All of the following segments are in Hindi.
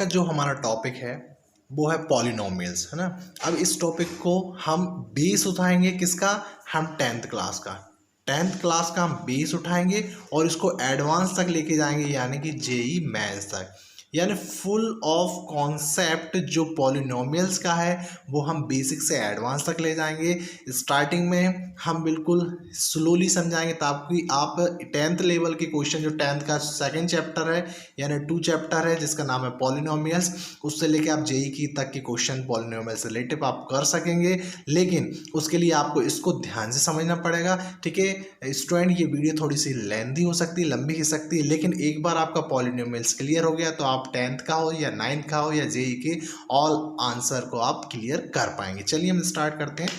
का जो हमारा टॉपिक है वो है पॉलिनोमियल्स, है ना। अब इस टॉपिक को हम बेस उठाएंगे किसका, हम टेंथ क्लास का। टेंथ क्लास का हम बेस उठाएंगे और इसको एडवांस तक लेके जाएंगे, यानी कि जेई मैथ्स तक, यानी फुल ऑफ कॉन्सेप्ट जो पॉलिनोमियल्स का है वो हम बेसिक से एडवांस तक ले जाएंगे। स्टार्टिंग में हम बिल्कुल स्लोली समझाएंगे ताकि आप टेंथ लेवल के क्वेश्चन, जो टेंथ का सेकंड चैप्टर है यानी 2 चैप्टर है जिसका नाम है पॉलिनोमियल्स, उससे लेके आप जेई की तक के क्वेश्चन पॉलिनोमियल से रिलेटेड आप कर सकेंगे। लेकिन उसके लिए आपको इसको ध्यान से समझना पड़ेगा, ठीक है स्टूडेंट। ये वीडियो थोड़ी सी लेंथी हो सकती है, लंबी हो सकती है, लेकिन एक बार आपका पॉलिनोमियल्स क्लियर हो गया तो आप टेंथ का हो या 9th का हो या जेई के ऑल आंसर को आप क्लियर कर पाएंगे। चलिए हम स्टार्ट करते हैं।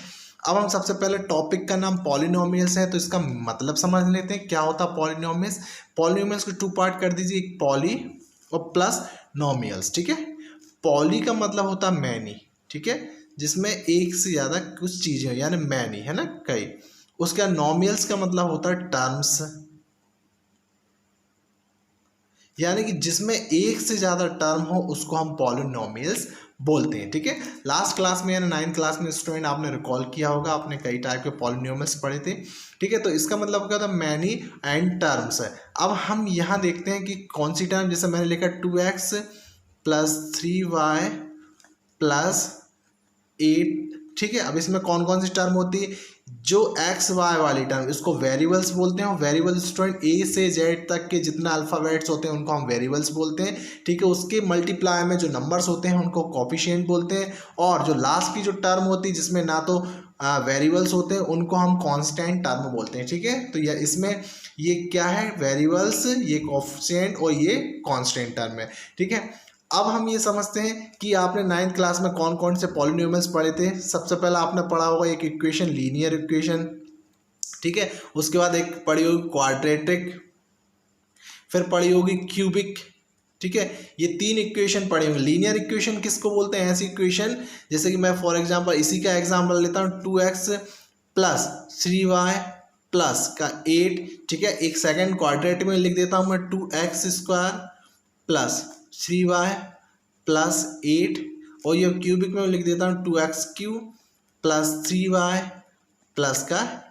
अब हम सबसे पहले टॉपिक का नाम पॉलिनोमियल्स है तो इसका मतलब समझ लेते हैं क्या होता है पॉलिनोमियल्स। पॉलिनोमियल्स को 2 पार्ट कर दीजिए, एक पॉली और प्लस नोमियल्स, ठीक है। पॉली का मतलब होता है मैनी, ठीक है, जिसमें एक से ज़्यादा कुछ चीज़ें यानी मैनी, है ना, कई। उसका नोमियल्स का मतलब होता है टर्म्स, यानी कि जिसमें एक से ज़्यादा टर्म हो उसको हम पॉलिनोमियल्स बोलते हैं, ठीक है। लास्ट क्लास में यानी 9th क्लास में स्टूडेंट आपने रिकॉल किया होगा, आपने कई टाइप के पॉलिनोमियल्स पढ़े थे, ठीक है। तो इसका मतलब क्या था, मैनी एंड टर्म्स है। अब हम यहाँ देखते हैं कि कौन सी टर्म, जैसे मैंने लिखा 2x + 3y + 8, ठीक है। अब इसमें कौन कौन सी टर्म होती है, जो एक्स वाई वाली टर्म इसको वेरिएबल्स बोलते हैं। वेरिएबल्स स्टूडेंट ए से जेड तक के जितना अल्फ़ाबेट्स होते हैं उनको हम वेरिएबल्स बोलते हैं, ठीक है। उसके मल्टीप्लाई में जो नंबर्स होते हैं उनको कोफिशिएंट बोलते हैं। और जो लास्ट की जो टर्म होती है जिसमें ना तो वेरिएबल्स होते हैं उनको हम कांस्टेंट टर्म बोलते हैं, ठीक है। तो यह इसमें ये क्या है, वेरिएबल्स, ये कोफिशिएंट और ये कांस्टेंट टर्म है, ठीक है। अब हम ये समझते हैं कि आपने 9th क्लास में कौन कौन से पॉलिनोमियल्स पढ़े थे। सबसे पहला आपने पढ़ा होगा एक इक्वेशन, लीनियर इक्वेशन, ठीक है। उसके बाद एक पढ़ी होगी क्वाड्रेटिक, फिर पढ़ी होगी क्यूबिक, ठीक है। ये 3 इक्वेशन पढ़े होंगे। लीनियर इक्वेशन किसको बोलते हैं, ऐसी इक्वेशन जैसे कि मैं फॉर एग्जांपल इसी का एग्जांपल लेता हूँ, 2x + 3y + 8, ठीक है। एक सेकंड क्वाड्रेटिक में लिख देता हूँ मैं 2x² + 3y + 8, और ये क्यूबिक में लिख देता हूँ 2x³ + 3y +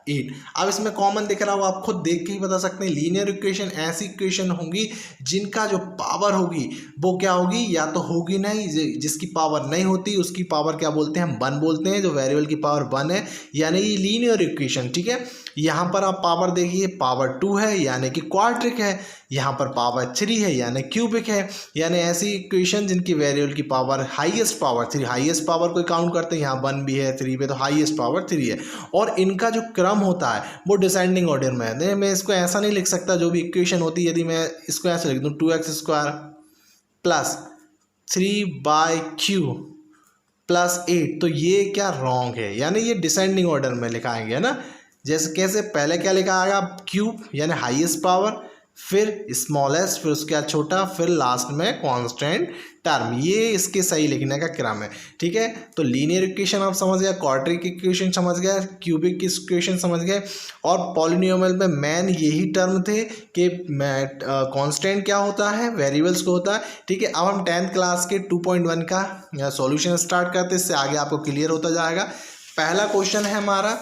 8। अब इसमें कॉमन दिख रहा हो, आप खुद देख के ही बता सकते हैं। लीनियर इक्वेशन ऐसी इक्वेशन होंगी जिनका जो पावर होगी वो क्या होगी, या तो होगी नहीं, जिसकी पावर नहीं होती उसकी पावर क्या बोलते हैं, हम 1 बोलते हैं। जो वेरिएबल की पावर 1 है यानी ये लीनियर इक्वेशन, ठीक है। यहाँ पर आप पावर देखिए, पावर 2 है यानी कि क्वाड्रिक है, यहाँ पर पावर 3 है यानी क्यूबिक है। यानी ऐसी इक्वेशन जिनकी वेरिएबल की power highest power 3, highest power को काउंट करते हैं, यहाँ 1 भी है 3 पे, तो हाईएस्ट पावर 3 है। और इनका जो क्रम होता है वो डिसेंडिंग ऑर्डर में है। मैं इसको ऐसा नहीं लिख सकता, जो भी इक्वेशन होती है यदि मैं इसको ऐसे लिख दूँ 2x² + 3/3 + 8, तो ये क्या रॉन्ग है, यानी ये डिसेंडिंग ऑर्डर में लिखाएंगे, है ना। जैसे कैसे, पहले क्या लिखा आएगा, क्यूब यानी हाईएस्ट पावर, फिर स्मॉलेस्ट, फिर उसके बाद छोटा, फिर लास्ट में कांस्टेंट टर्म। ये इसके सही लिखने का क्रम है, ठीक है। तो लीनियर इक्वेशन आप समझ गए, क्वाड्रिक इक्वेशन समझ गए, क्यूबिक इक्वेशन समझ गए। और पॉलिनोमियल में मेन यही टर्म थे कि कांस्टेंट क्या होता है, वेरिएबल्स को होता है, ठीक है। अब हम 10th क्लास के 2.1 का सॉल्यूशन स्टार्ट करते हैं, इससे आगे आपको क्लियर होता जाएगा। पहला क्वेश्चन है हमारा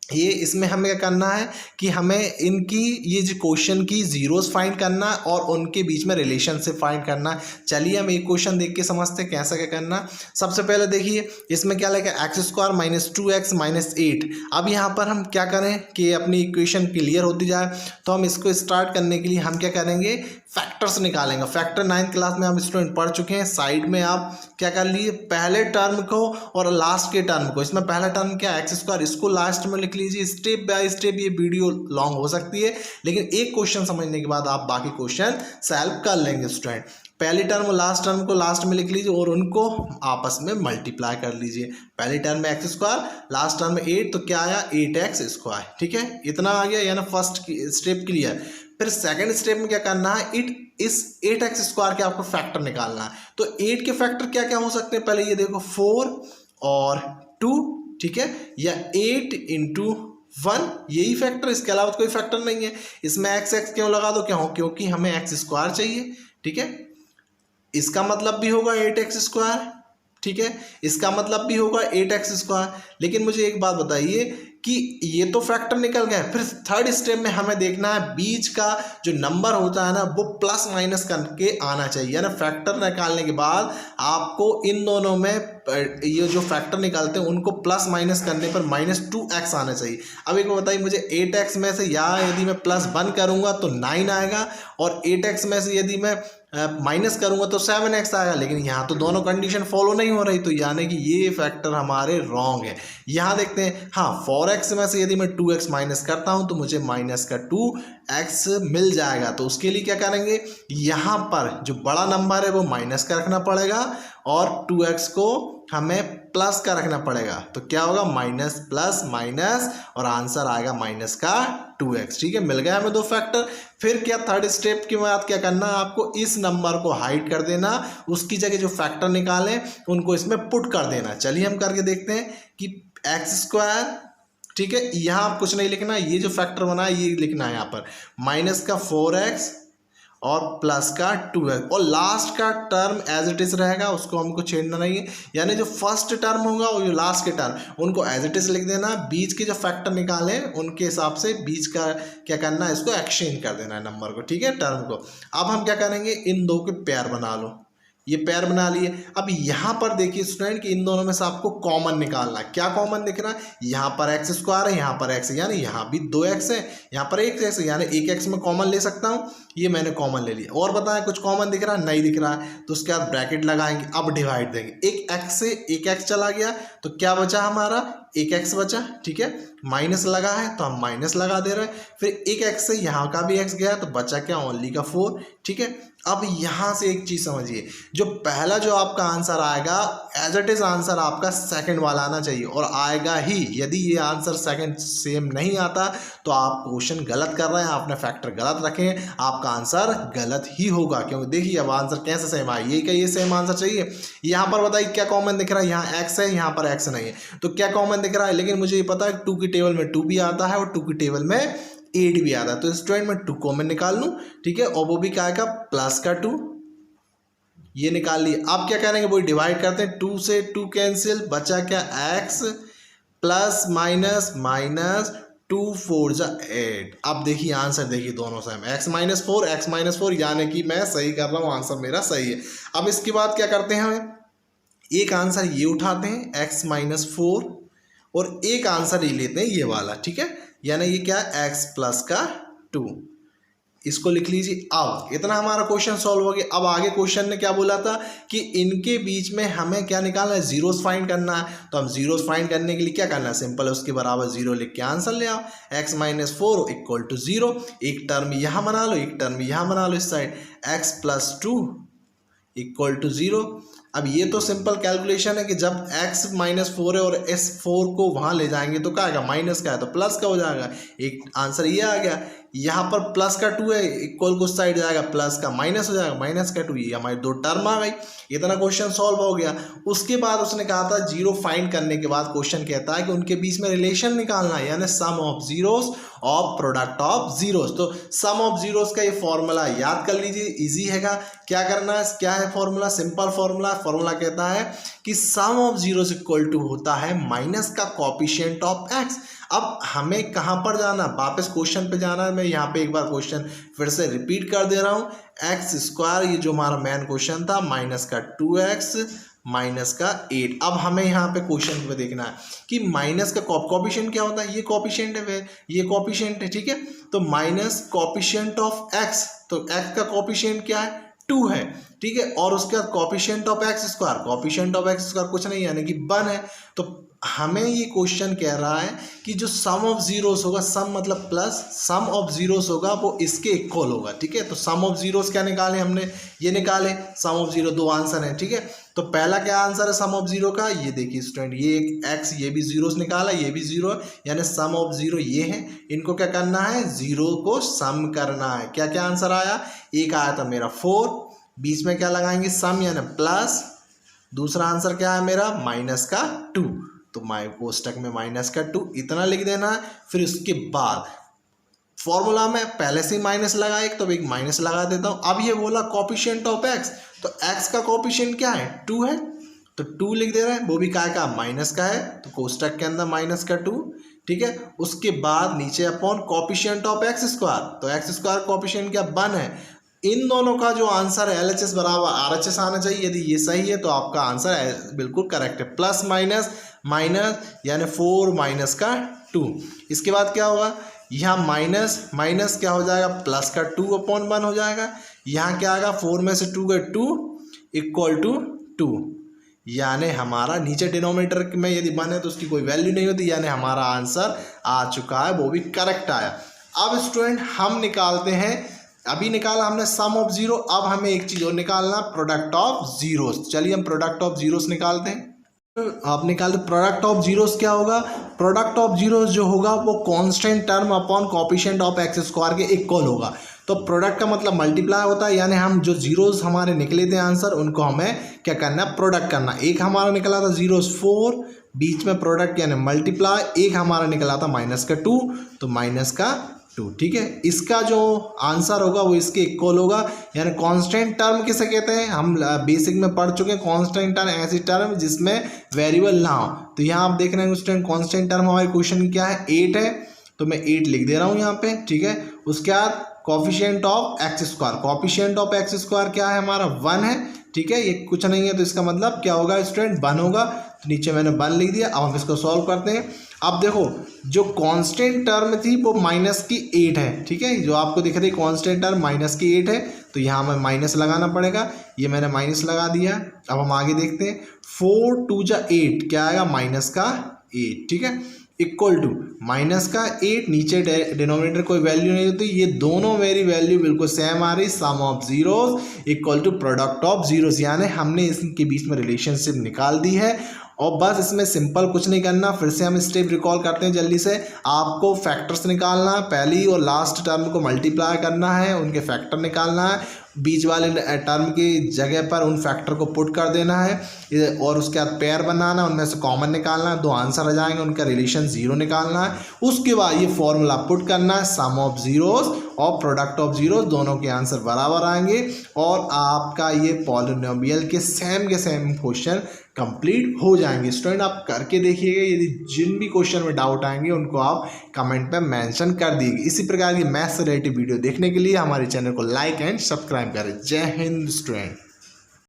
ये, इसमें हमें क्या करना है कि हमें इनकी ये जो क्वेश्चन की जीरोस फाइंड करना और उनके बीच में रिलेशनशिप फाइंड करना। चलिए हम एक क्वेश्चन देख के समझते हैं कैसा क्या करना। सबसे पहले देखिए इसमें क्या लिखा है, x² - 2x - 8। अब यहाँ पर हम क्या करें कि अपनी इक्वेशन क्लियर होती जाए, तो हम इसको स्टार्ट करने के लिए हम क्या करेंगे, फैक्टर्स निकालेंगे। फैक्टर 9th क्लास में हम स्टूडेंट पढ़ चुके हैं। साइड में आप क्या कर लीजिए, पहले टर्म को और लास्ट के टर्म को, इसमें पहला टर्म क्या है x², इसको लास्ट में लिख लीजिए। स्टेप बाय स्टेप ये वीडियो लॉन्ग हो सकती है, लेकिन एक क्वेश्चन समझने के बाद आप बाकी क्वेश्चन सॉल्व कर लेंगे स्टूडेंट। पहली टर्म और लास्ट टर्म को लास्ट में लिख लीजिए और उनको आपस में मल्टीप्लाई कर लीजिए। पहली टर्म में x², लास्ट टर्म में 8, तो क्या आया 8x², ठीक है। इतना आ गया, यानी फर्स्ट स्टेप क्लियर। फिर सेकंड स्टेप में क्या करना है, इस 8x² के आपको फैक्टर निकालना है। तो 8 के फैक्टर क्या क्या हो सकते हैं, पहले ये देखो 4 और 2, ठीक है, या 8 × 1, यही फैक्टर, इसके अलावा कोई फैक्टर नहीं है। इसमें x क्यों लगा दो, क्यों, क्योंकि हमें x² चाहिए, ठीक है। इसका मतलब भी होगा 8x², ठीक है, इसका मतलब भी होगा 8x²। लेकिन मुझे एक बात बताइए कि ये तो फैक्टर निकल गया, फिर थर्ड स्टेप में हमें देखना है बीच का जो नंबर होता है ना वो प्लस माइनस करके आना चाहिए, है ना। फैक्टर निकालने के बाद आपको इन दोनों में ये जो फैक्टर निकालते हैं उनको प्लस माइनस करने पर -2x आना चाहिए। अब एक बात बताइए मुझे 8x में से यहाँ यदि मैं +1 करूँगा तो 9 आएगा, और 8x में से यदि मैं माइनस करूंगा तो 7x आएगा। लेकिन यहाँ तो दोनों कंडीशन फॉलो नहीं हो रही, तो यानी कि ये फैक्टर हमारे रॉन्ग है। यहाँ देखते हैं, हाँ 4x में से यदि मैं 2x माइनस करता हूँ तो मुझे -2x मिल जाएगा। तो उसके लिए क्या करेंगे, यहाँ पर जो बड़ा नंबर है वो माइनस का रखना पड़ेगा और 2x को हमें प्लस का रखना पड़ेगा। तो क्या होगा, माइनस प्लस माइनस, और आंसर आएगा -2x। ठीक है, मिल गया हमें दो फैक्टर। फिर क्या थर्ड स्टेप के बाद क्या करना है, आपको इस नंबर को हाइड कर देना, उसकी जगह जो फैक्टर निकालें उनको इसमें पुट कर देना। चलिए हम करके देखते हैं कि x², ठीक है, यहाँ कुछ नहीं लिखना, ये जो फैक्टर बना है ये लिखना है यहाँ पर, माइनस का 4x और प्लस का 2x, और लास्ट का टर्म एज इट इज रहेगा, उसको हमको छेड़ना नहीं है। यानी जो फर्स्ट टर्म होगा और जो लास्ट के टर्म उनको एज इट इज लिख देना, बीच के जो फैक्टर निकालें उनके हिसाब से बीच का क्या करना है, इसको एक्सचेंज कर देना है नंबर को, ठीक है, टर्म को। अब हम क्या करेंगे, इन दो के पेयर बना लो, ये पेयर बना लिए। अब यहाँ पर देखिए स्टूडेंट कि इन दोनों में से आपको कॉमन निकालना है। क्या कॉमन दिख रहा है, यहाँ पर x² है, यहाँ पर x है, यानी यहाँ भी 2x है, यहाँ पर 1x है, यानी 1x में कॉमन ले सकता हूँ, ये मैंने कॉमन ले लिया। और बताएं कुछ कॉमन दिख रहा है, नहीं दिख रहा है, तो उसके बाद ब्रैकेट लगाएंगे। अब डिवाइड देंगे, एक x से एक x चला गया तो क्या बचा हमारा, 1x बचा, ठीक है, माइनस लगा है तो हम माइनस लगा दे रहे हैं। फिर एक x से यहाँ का भी x गया तो बचा क्या, ओनली का 4, ठीक है। अब यहाँ से एक चीज समझिए, जो पहला जो आपका आंसर आएगा एज इट इज आंसर आपका सेकंड वाला आना चाहिए, और आएगा ही। यदि ये आंसर सेकंड सेम नहीं आता तो आप क्वेश्चन गलत कर रहे हैं, आपने फैक्टर गलत रखे हैं, आपका आंसर गलत ही होगा। क्योंकि देखिए अब आंसर कैसे सेम आए, ये क्या ये सेम आंसर चाहिए। यहाँ पर बताइए क्या कॉमन दिख रहा है, यहाँ x है, यहाँ पर x नहीं है, तो क्या कॉमन दिख रहा है। लेकिन मुझे ये पता है 2 की टेबल में 2 भी आता है और 2 की टेबल में 8 भी आता है, तो स्टूडेंट मैं 2 कॉमन निकाल लूँ, ठीक है, और वो भी क्या आएगा, प्लस का 2, ये निकाल लिए। अब क्या करेंगे, वो डिवाइड करते हैं, 2 से 2 कैंसिल, बचा क्या, x प्लस माइनस माइनस 2 4 जा 8। अब देखिए आंसर देखिए दोनों सेम, x-4 यानी कि मैं सही कर रहा हूँ, आंसर मेरा सही है। अब इसके बाद क्या करते हैं, हमें एक आंसर ये उठाते हैं x-4 और एक आंसर ये लेते हैं ये वाला, ठीक है, यानी ये क्या, x प्लस का 2, इसको लिख लीजिए। अब इतना हमारा क्वेश्चन सॉल्व हो गया। अब आगे क्वेश्चन ने क्या बोला था कि इनके बीच में हमें क्या निकालना है, जीरोस फाइंड करना है। तो हम जीरोस फाइंड करने के लिए क्या करना है, सिंपल है, उसके बराबर 0 लिख के आंसर ले आओ। x-4 = 0, एक टर्म यहाँ बना लो, एक टर्म यहाँ बना लो इस साइड, x + 2 = 0। अब ये तो सिंपल कैलकुलेशन है कि जब x-4 है और इस 4 को वहाँ ले जाएंगे तो क्या आएगा, माइनस का है तो प्लस का हो जाएगा। एक आंसर ये आ गया। यहाँ पर प्लस का 2 है, इक्वल को साइड जाएगा, प्लस का माइनस हो जाएगा, माइनस का 2, ये हमारी दो टर्म आ गई। इतना क्वेश्चन सॉल्व हो गया। उसके बाद उसने कहा था जीरो फाइंड करने के बाद क्वेश्चन कहता है कि उनके बीच में रिलेशन निकालना है, यानी सम ऑफ जीरोस और प्रोडक्ट ऑफ जीरोस। तो सम ऑफ जीरोस का ये फॉर्मूला याद कर लीजिए, इजी हैगा। क्या करना है, क्या है फॉर्मूला, सिंपल फॉर्मूला कहता है कि सम ऑफ जीरोस इक्वल टू होता है माइनस का कोएफिशिएंट ऑफ एक्स। अब हमें कहाँ पर जाना, वापस क्वेश्चन पे जाना है। मैं यहाँ पे एक बार क्वेश्चन फिर से रिपीट कर दे रहा हूँ। x², ये जो हमारा मेन क्वेश्चन था, माइनस का 2x माइनस का 8। अब हमें यहाँ पे क्वेश्चन पे देखना है कि माइनस का कोएफिशिएंट क्या होता है, ये कोएफिशिएंट है, ये कोएफिशिएंट है, ठीक है। तो माइनस कोएफिशिएंट ऑफ x, तो x का कोएफिशिएंट क्या है, 2 है, ठीक है। और उसके बाद coefficient of x², coefficient of x² कुछ नहीं यानी कि 1 है। तो हमें ये क्वेश्चन कह रहा है कि जो सम ऑफ जीरोस होगा, सम मतलब प्लस, सम ऑफ जीरोस होगा वो इसके इक्वल होगा, ठीक है। तो सम ऑफ जीरोस क्या निकाले हमने, ये निकाले सम ऑफ जीरो, दो आंसर है, ठीक है। तो पहला क्या आंसर है सम ऑफ जीरो का, ये देखिए स्टूडेंट, ये एक x, ये भी जीरोस निकाला, ये भी जीरो, यानी सम ऑफ जीरो ये है। इनको क्या करना है, जीरो को सम करना है। क्या क्या आंसर आया, एक आया था मेरा 4, बीच में क्या लगाएंगे, सम यानी प्लस, दूसरा आंसर क्या है मेरा, माइनस का 2, तो कोष्टक में माइनस का 2 इतना लिख देना है। फिर उसके बाद फॉर्मूला में पहले से ही माइनस लगा एक, तो एक माइनस लगा देता हूँ। अब ये बोला कोएफिशिएंट ऑफ एक्स, तो x का कोएफिशिएंट क्या है 2 है, तो 2 लिख दे रहे हैं, वो भी काय का माइनस का है, तो कोष्टक के अंदर माइनस का 2, ठीक है। उसके बाद नीचे upon coefficient of x square, तो एक्स स्क्वायर कोएफिशिएंट क्या 1 है। इन दोनों का जो आंसर है LHS बराबर RHS आना चाहिए, यदि ये सही है तो आपका आंसर बिल्कुल करेक्ट है। प्लस माइनस माइनस यानी 4 माइनस का 2। इसके बाद क्या होगा, यहाँ माइनस माइनस क्या हो जाएगा प्लस का 2/1 हो जाएगा। यहाँ क्या आएगा 4 में से 2 गए 2 इक्वल टू 2, यानी हमारा नीचे डिनोमिनेटर में यदि 1 है तो उसकी कोई वैल्यू नहीं होती, यानी हमारा आंसर आ चुका है, वो भी करेक्ट आया। अब स्टूडेंट हम निकालते हैं, अभी निकाला हमने सम ऑफ जीरो, अब हमें एक चीज़ और निकालना प्रोडक्ट ऑफ जीरोस। चलिए हम प्रोडक्ट ऑफ जीरोस निकालते हैं। आप निकालते प्रोडक्ट ऑफ जीरोस क्या होगा, प्रोडक्ट ऑफ जीरोस जो होगा वो constant term upon coefficient of x square के इक्वल होगा। तो प्रोडक्ट का मतलब मल्टीप्लाई होता है, यानी हम जो जीरोस हमारे निकले थे आंसर उनको हमें क्या करना है प्रोडक्ट करना। एक हमारा निकला था जीरोस 4, बीच में प्रोडक्ट यानी मल्टीप्लाई, एक हमारा निकला था माइनस का 2, तो माइनस का 2, ठीक है। इसका जो आंसर होगा वो इसके इक्वल होगा, यानी कांस्टेंट टर्म किसे कहते हैं, हम बेसिक में पढ़ चुके हैं। कांस्टेंट टर्म ऐसी टर्म जिसमें वेरिएबल ना हो। तो यहाँ आप देख रहे हैं स्टूडेंट कांस्टेंट टर्म हमारे क्वेश्चन क्या है 8 है, तो मैं 8 लिख दे रहा हूँ यहाँ पे, ठीक है। उसके बाद coefficient of x square, coefficient of x square क्या है हमारा 1 है, ठीक है। ये कुछ नहीं है तो इसका मतलब क्या होगा स्टूडेंट 1 होगा, तो नीचे मैंने 1 लिख दिया। अब हम इसको सॉल्व करते हैं। अब देखो जो कांस्टेंट टर्म थी वो माइनस की 8 है, ठीक है। जो आपको दिख रही कांस्टेंट टर्म माइनस की 8 है, तो यहाँ हमें माइनस लगाना पड़ेगा, ये मैंने माइनस लगा दिया। अब हम आगे देखते हैं 4 2 जा 8 क्या आएगा माइनस का 8, ठीक है, इक्वल टू माइनस का 8, नीचे डिनोमिनेटर कोई वैल्यू नहीं होती, ये दोनों मेरी वैल्यू बिल्कुल सेम आ रही, sum of zeros equal to product of zeros, यानी हमने इसके बीच में रिलेशनशिप निकाल दी है। और बस इसमें सिंपल कुछ नहीं करना, फिर से हम स्टेप रिकॉल करते हैं जल्दी से। आपको फैक्टर्स निकालना है, पहली और लास्ट टर्म को मल्टीप्लाई करना है, उनके फैक्टर निकालना है, बीच वाले टर्म की जगह पर उन फैक्टर को पुट कर देना है और उसके बाद पेयर बनाना, उनमें से कॉमन निकालना है, 2 आंसर आ जाएंगे, उनका रिलेशन 0 निकालना है। उसके बाद ये फॉर्मूला पुट करना है, सम ऑफ जीरोस और प्रोडक्ट ऑफ जीरोस, दोनों के आंसर बराबर आएंगे और आपका ये पॉलिनोमियल के सेम क्वेश्चन कंप्लीट हो जाएंगे। स्टूडेंट आप करके देखिएगा, यदि जिन भी क्वेश्चन में डाउट आएंगे उनको आप कमेंट पे मेंशन कर दीजिए। इसी प्रकार की मैथ्स से रिलेटेड वीडियो देखने के लिए हमारे चैनल को लाइक एंड सब्सक्राइब करें। जय हिंद स्टूडेंट।